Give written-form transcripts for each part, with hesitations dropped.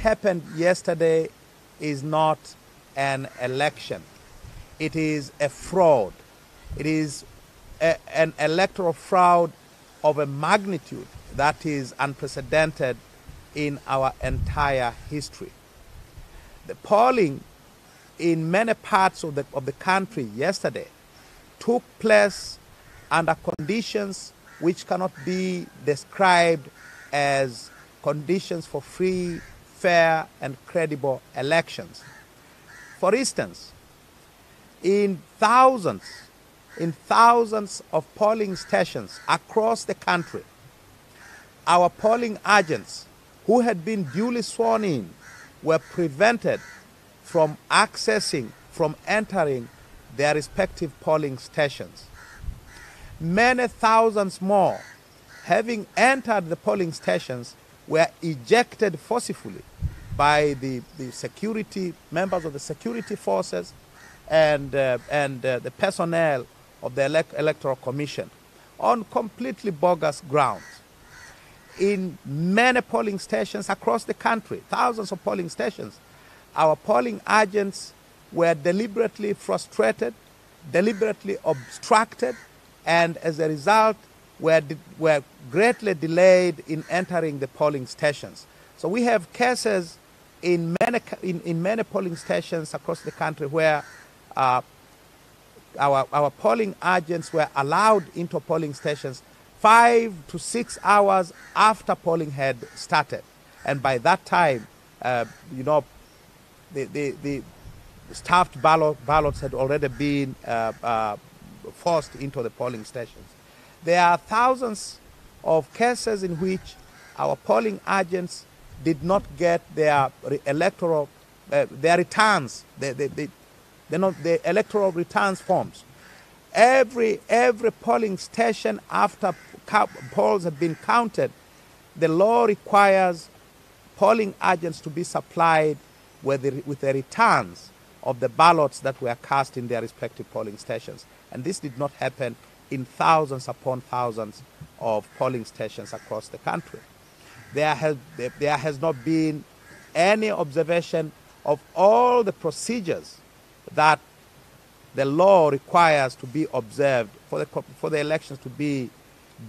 happened yesterday is not an election. It is a fraud. It is an electoral fraud of a magnitude that is unprecedented in our entire history. The polling in many parts of the country yesterday took place under conditions which cannot be described as conditions for free, fair, and credible elections. For instance, in thousands of polling stations across the country, our polling agents who had been duly sworn in were prevented from entering their respective polling stations. Many thousands more, having entered the polling stations, were ejected forcibly by the security members of the security forces and the personnel of the Electoral Commission on completely bogus grounds. In many polling stations across the country, thousands of polling stations, our polling agents were deliberately frustrated, deliberately obstructed, and as a result were greatly delayed in entering the polling stations. So we have cases in many polling stations across the country where our polling agents were allowed into polling stations 5 to 6 hours after polling had started, and by that time, the stuffed ballots had already been forced into the polling stations. There are thousands of cases in which our polling agents did not get their electoral their returns, the electoral returns forms. Every polling station, after polls have been counted, the law requires polling agents to be supplied with the returns of the ballots that were cast in their respective polling stations. And this did not happen in thousands upon thousands of polling stations across the country. There has not been any observation of all the procedures that the law requires to be observed for the elections to be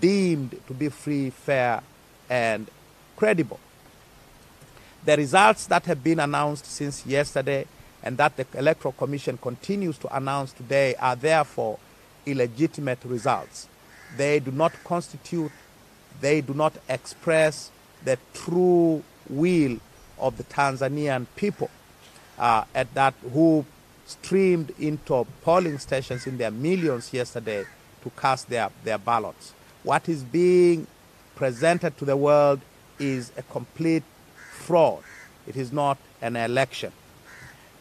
deemed to be free, fair, and credible. The results that have been announced since yesterday and that the Electoral Commission continues to announce today are therefore illegitimate results. They do not constitute, they do not express the true will of the Tanzanian people who streamed into polling stations in their millions yesterday to cast their ballots. What is being presented to the world is a complete fraud. It is not an election.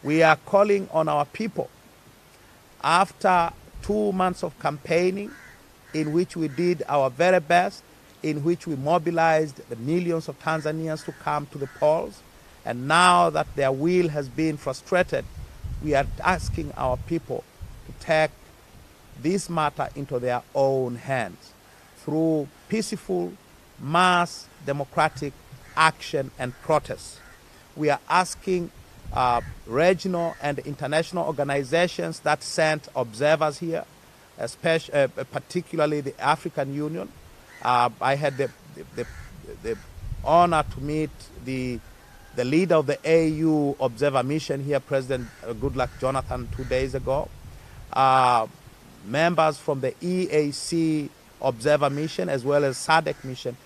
We are calling on our people, after 2 months of campaigning in which we did our very best, in which we mobilized the millions of Tanzanians to come to the polls, and now that their will has been frustrated, we are asking our people to take this matter into their own hands through peaceful, mass, democratic action and protest. We are asking regional and international organizations that sent observers here, particularly the African Union. I had the honor to meet the leader of the AU observer mission here, President Goodluck Jonathan, 2 days ago. Members from the EAC observer mission as well as SADC mission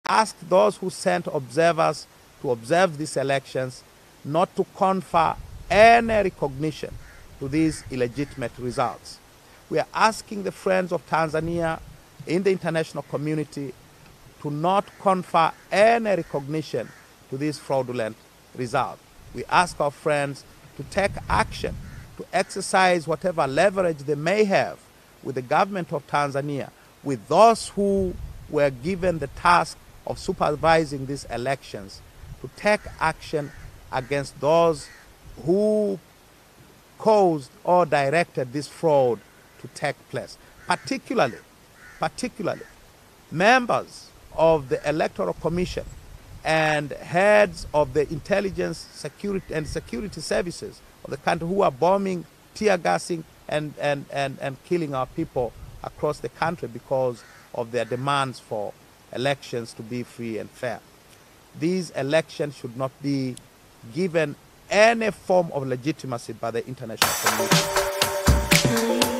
asked those who sent observers to observe these elections not to confer any recognition to these illegitimate results. We are asking the friends of Tanzania in the international community to not confer any recognition to this fraudulent result. We ask our friends to take action, to exercise whatever leverage they may have with the government of Tanzania, with those who were given the task of supervising these elections, to take action against those who caused or directed this fraud to take place. Particularly, members of the Electoral Commission and heads of the intelligence, security services of the country who are bombing, tear gassing, and killing our people across the country because of their demands for elections to be free and fair. These elections should not be given any form of legitimacy by the international community.